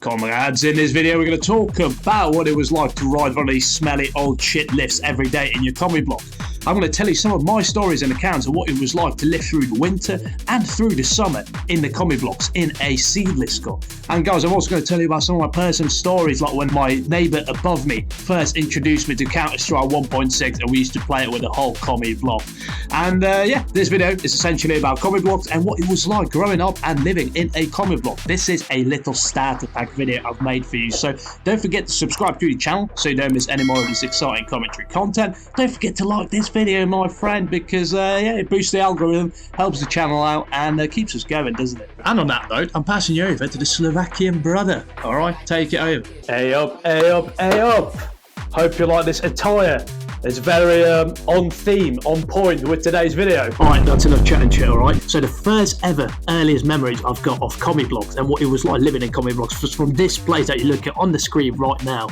Comrades, in this video we're going to talk about what it was like to ride one of these smelly old shit lifts every day in your commie block. I'm going to tell you some of my stories and accounts of what it was like to live through the winter and through the summer in the commie blocks in a seedless car. And guys, I'm also going to tell you about some of my personal stories, like when my neighbour above me first introduced me to Counter-Strike 1.6 and we used to play it with the whole commie block. And this video is essentially about commie blocks and what it was like growing up and living in a commie block. This is a little starter pack video I've made for you, so don't forget to subscribe to the channel so you don't miss any more of this exciting commentary content. Don't forget to like this video, my friend, because it boosts the algorithm, helps the channel out, and keeps us going, doesn't it? And on that note, I'm passing you over to the Slovakian brother. Alright, take it over. Hey up, hey up, hey up. Hope you like this attire. It's very on theme, on point with today's video. Alright, that's enough chatting shit, alright? So the first ever earliest memories I've got of commie blocks and what it was like living in commie blocks was from this place that you look at on the screen right now.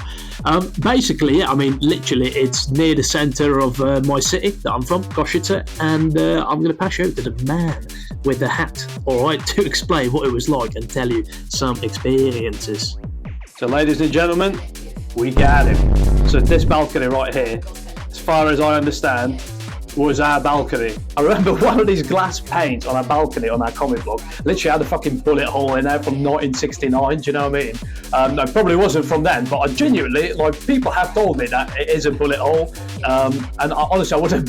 Basically, I mean, literally, it's near the centre of my city that I'm from, Košice, and I'm going to pass you over to the man with the hat, alright, to explain what it was like and tell you some experiences. So ladies and gentlemen, we got him. So this balcony right here, as far as I understand, was our balcony. I remember one of these glass panes on our balcony on our commie block literally had a fucking bullet hole in there from 1969, do you know what I mean? No, probably wasn't from then, but I genuinely, like, people have told me that it is a bullet hole, and honestly I wouldn't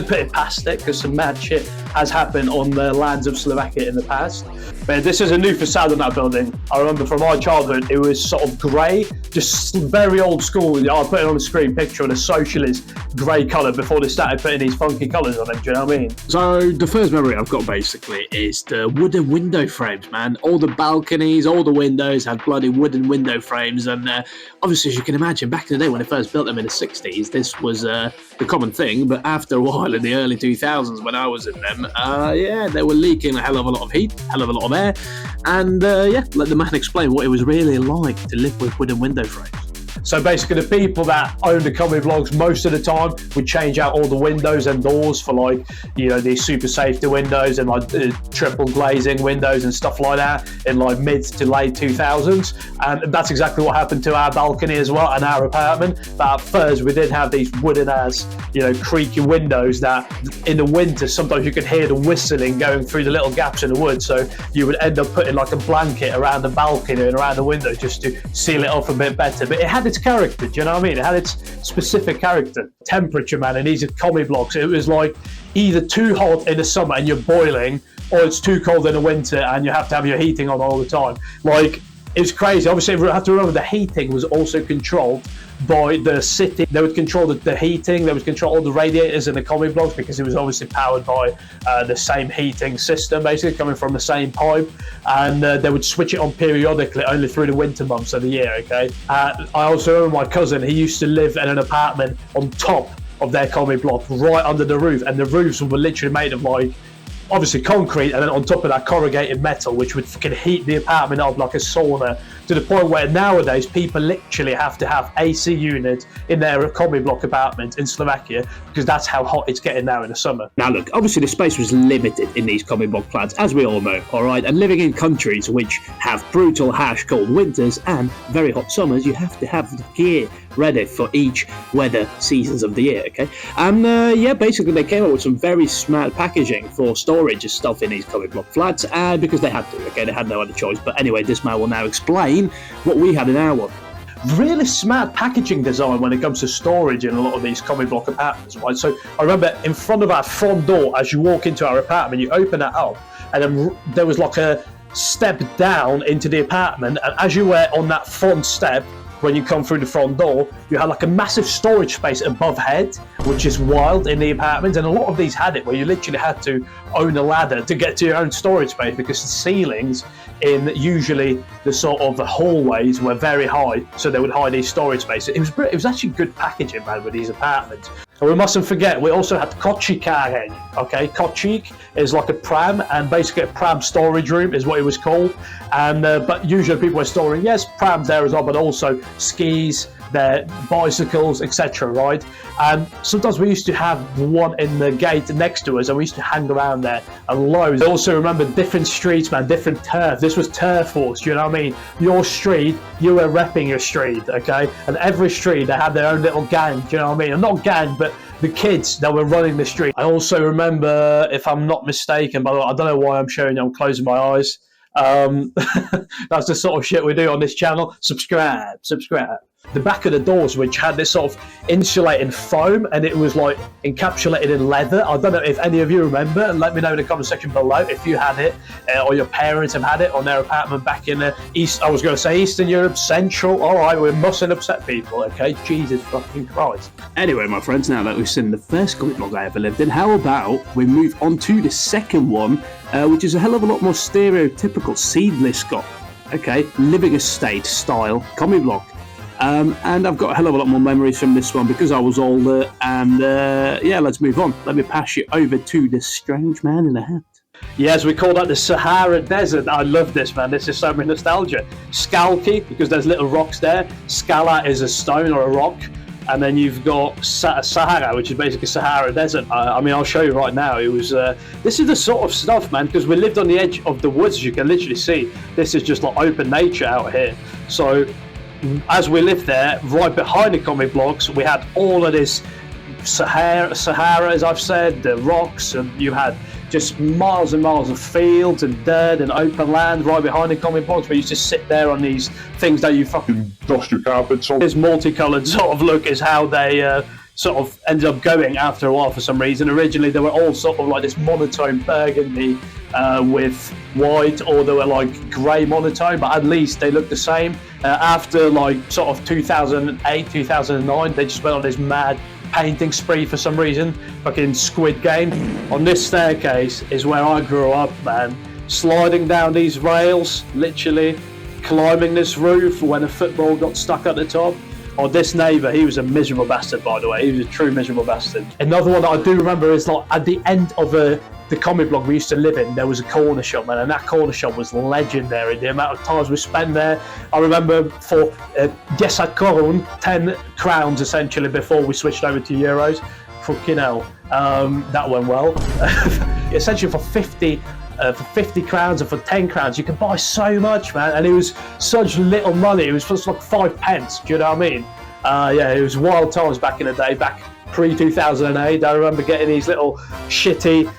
put it past it, because some mad shit has happened on the lands of Slovakia in the past. But this is a new facade on that building. I remember from my childhood it was sort of grey, just very old school. I'll put it on the screen, picture of a socialist grey colour before they started putting these funky colours on it, do you know what I mean? So the first memory I've got basically is the wooden window frames, man. All the balconies, all the windows had bloody wooden window frames, and obviously, as you can imagine, back in the day when they first built them in the 60s, this was the common thing. But after a while in the early 2000s when I was in them, they were leaking a hell of a lot of heat, a hell of a lot of air, and let the man explain what it was really like to live with wooden window frames. So basically the people that owned the commie blocks most of the time would change out all the windows and doors for, like, you know, these super safety windows and like triple glazing windows and stuff like that in like mid to late 2000s. And that's exactly what happened to our balcony as well and our apartment. But at first we did have these wooden ass, you know, creaky windows that in the winter sometimes you could hear the whistling going through the little gaps in the wood. So you would end up putting like a blanket around the balcony and around the window just to seal it off a bit better. But it had its character, do you know what I mean? It had its specific character. Temperature, man, in these commie blocks, it was like either too hot in the summer and you're boiling, or it's too cold in the winter and you have to have your heating on all the time. Like, it was crazy. Obviously, you have to remember the heating was also controlled by the city. They would control the heating, they would control all the radiators in the commie blocks because it was obviously powered by the same heating system, basically coming from the same pipe, and they would switch it on periodically only through the winter months of the year, okay? I also remember my cousin, he used to live in an apartment on top of their commie block, right under the roof, and the roofs were literally made of, like, obviously concrete, and then on top of that corrugated metal, which would fucking heat the apartment up like a sauna, to the point where nowadays people literally have to have AC units in their commie block apartments in Slovakia because that's how hot it's getting now in the summer. Now look, obviously the space was limited in these commie block flats, as we all know, alright? And living in countries which have brutal, harsh, cold winters and very hot summers, you have to have the gear ready for each weather seasons of the year, okay? And basically they came up with some very smart packaging for storage of stuff in these commie block flats, because they had to, okay? They had no other choice. But anyway, this man will now explain what we had in our one. Really smart packaging design when it comes to storage in a lot of these commie block apartments, right? So I remember in front of our front door, as you walk into our apartment, you open that up, and then there was like a step down into the apartment, and as you were on that front step, when you come through the front door, you had like a massive storage space above head, which is wild in the apartment. And a lot of these had it where you literally had to own a ladder to get to your own storage space because the ceilings in usually the sort of the hallways were very high, so they would hide these storage spaces. It was actually good packaging, man, with these apartments. And we mustn't forget, we also had kocsikáreň, okay? Kočík is like a pram, and basically a pram storage room is what it was called. And but usually people were storing, yes, prams there as well, but also skis, their bicycles, etc., right? And sometimes we used to have one in the gate next to us, and we used to hang around there and loads. I also remember different streets, man, different turf. This was turf wars, do you know what I mean? Your street, you were repping your street, okay? And every street, they had their own little gang, do you know what I mean? And not gang, but the kids that were running the street. I also remember, if I'm not mistaken, by the way, I don't know why I'm showing you, I'm closing my eyes. That's the sort of shit we do on this channel. Subscribe. The back of the doors, which had this sort of insulating foam, and it was like encapsulated in leather. I don't know if any of you remember, and let me know in the comment section below if you had it, or your parents have had it on their apartment back in the I was going to say Eastern Europe, Central. All right, we mustn't upset people, okay? Jesus fucking Christ. Anyway, my friends, now that we've seen the first comic blog I ever lived in, how about we move on to the second one, which is a hell of a lot more stereotypical seedless got, okay, living estate style comic blog. And I've got a hell of a lot more memories from this one because I was older. And yeah, let's move on. Let me pass you over to the strange man in the hat. Yes, we call that the Sahara Desert. I love this, man. This is so much nostalgia. Skalki, because there's little rocks there. Skala is a stone or a rock. And then you've got Sahara, which is basically Sahara Desert. I mean, I'll show you right now. It was. This is the sort of stuff, man, because we lived on the edge of the woods, as you can literally see. This is just like open nature out here. So as we lived there, right behind the comic blocks, we had all of this Sahara, as I've said, the rocks, and you had just miles and miles of fields and dirt and open land right behind the comic blocks. We used to sit there on these things that you fucking dust your carpets on. This multicolored sort of look is how they sort of ended up going after a while for some reason. Originally, they were all sort of like this monotone burgundy with white, or they were like grey monotone, but at least they looked the same. After like sort of 2008, 2009, they just went on this mad painting spree for some reason. Fucking Squid Game. On this staircase is where I grew up, man. Sliding down these rails, literally climbing this roof when a football got stuck at the top. Or this neighbour, he was a miserable bastard, by the way. He was a true miserable bastard. Another one that I do remember is like at the end of the comic block we used to live in, there was a corner shop, man, and that corner shop was legendary. The amount of times we spent there, I remember for Gesat Korun, 10 crowns essentially before we switched over to euros. Fucking hell, that went well. Essentially for 50 crowns and for 10 crowns, you can buy so much, man, and it was such little money. It was just like 5 pence. Do you know what I mean? Yeah, it was wild times back in the day, back pre-2008. I remember getting these little shitty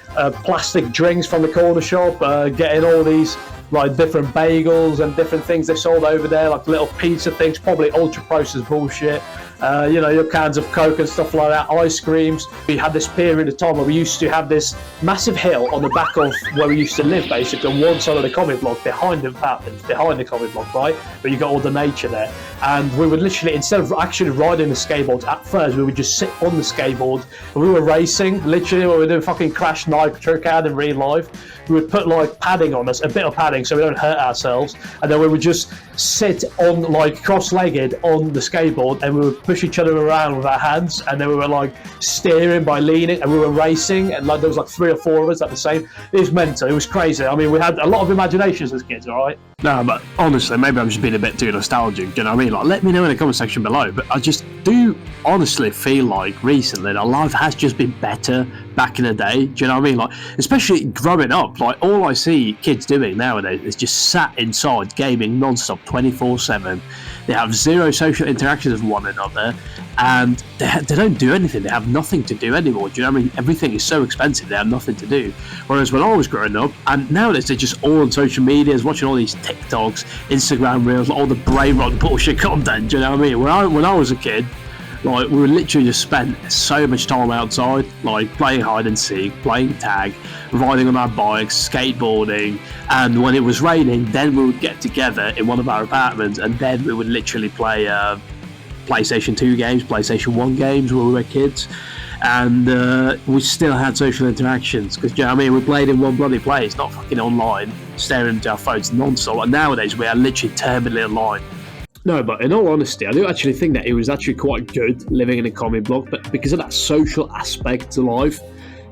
plastic drinks from the corner shop, getting all these like different bagels and different things they sold over there, like little pizza things, probably ultra processed bullshit. You know, your cans of Coke and stuff like that, ice creams. We had this period of time where we used to have this massive hill on the back of where we used to live, basically, on one side of the comic block, behind the comic block, right? But you got all the nature there. And we would literally, instead of actually riding the skateboards at first, we would just sit on the skateboard and we were racing, literally, we were doing fucking Crash Nitro Card in real life. We would put like padding on us, a bit of padding so we don't hurt ourselves, and then we would just sit on like cross-legged on the skateboard, and we would push each other around with our hands, and then we were like steering by leaning, and we were racing, and like there was like 3 or 4 of us at the same. It was mental, it was crazy. I mean, we had a lot of imaginations as kids, all right? No, but honestly, maybe I'm just being a bit too nostalgic, do you know what I mean? Like, let me know in the comment section below, but I just do honestly feel like recently that life has just been better back in the day, do you know what I mean? Like, especially growing up, like, all I see kids doing nowadays is just sat inside gaming non-stop 24/7. They have zero social interactions with one another, and they don't do anything. They have nothing to do anymore, do you know what I mean? Everything is so expensive, they have nothing to do. Whereas when I was growing up, and nowadays they're just all on social media, watching all these TikToks, Instagram reels, all the brain rot bullshit content, do you know what I mean? When I was a kid, like, we would literally just spend so much time outside, like playing hide and seek, playing tag, riding on our bikes, skateboarding, and when it was raining, then we would get together in one of our apartments, and then we would literally play PlayStation 2 games, PlayStation 1 games when we were kids, and we still had social interactions, because, you know what I mean, we played in one bloody place, not fucking online, staring into our phones non-stop. And nowadays we are literally terminally online. No, but in all honesty, I do actually think that it was actually quite good living in a comic block, but because of that social aspect to life,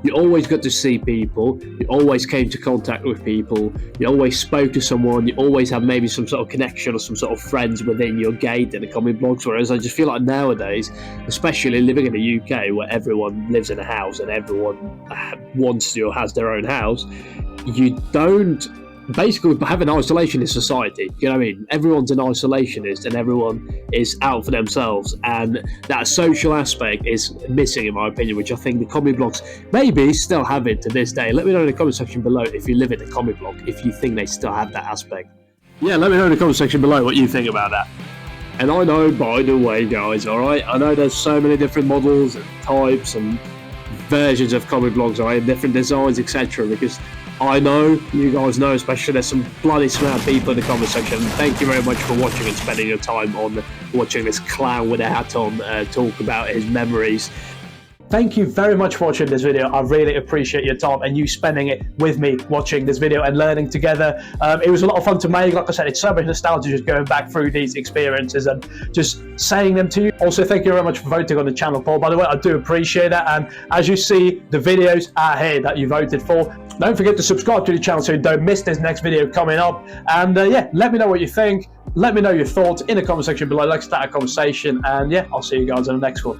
You always got to see people, you always came to contact with people, you always spoke to someone, you always had maybe some sort of connection or some sort of friends within your gate in the comic blogs. Whereas I just feel like nowadays, especially living in the UK where everyone lives in a house and everyone wants to or has their own house, you don't basically have an isolationist society. You know what I mean? Everyone's an isolationist and everyone is out for themselves, and that social aspect is missing in my opinion, which I think the comic blogs maybe still have it to this day. Let me know in the comment section below if you live in a comic blog, if you think they still have that aspect. Yeah, let me know in the comment section below what you think about that. And I know, by the way, guys, alright, I know there's so many different models and types and versions of comic blogs, alright, different designs, etc. Because I know, you guys know, especially there's some bloody smart people in the comment section. Thank you very much for watching and spending your time on watching this clown with a hat on talk about his memories. Thank you very much for watching this video. I really appreciate your time and you spending it with me watching this video and learning together. It was a lot of fun to make. Like I said, it's so much nostalgia just going back through these experiences and just saying them to you. Also, thank you very much for voting on the channel poll. By the way, I do appreciate that. And as you see, the videos are here that you voted for. Don't forget to subscribe to the channel so you don't miss this next video coming up. And yeah, let me know what you think. Let me know your thoughts in the comment section below. Let's start a conversation. And yeah, I'll see you guys in the next one.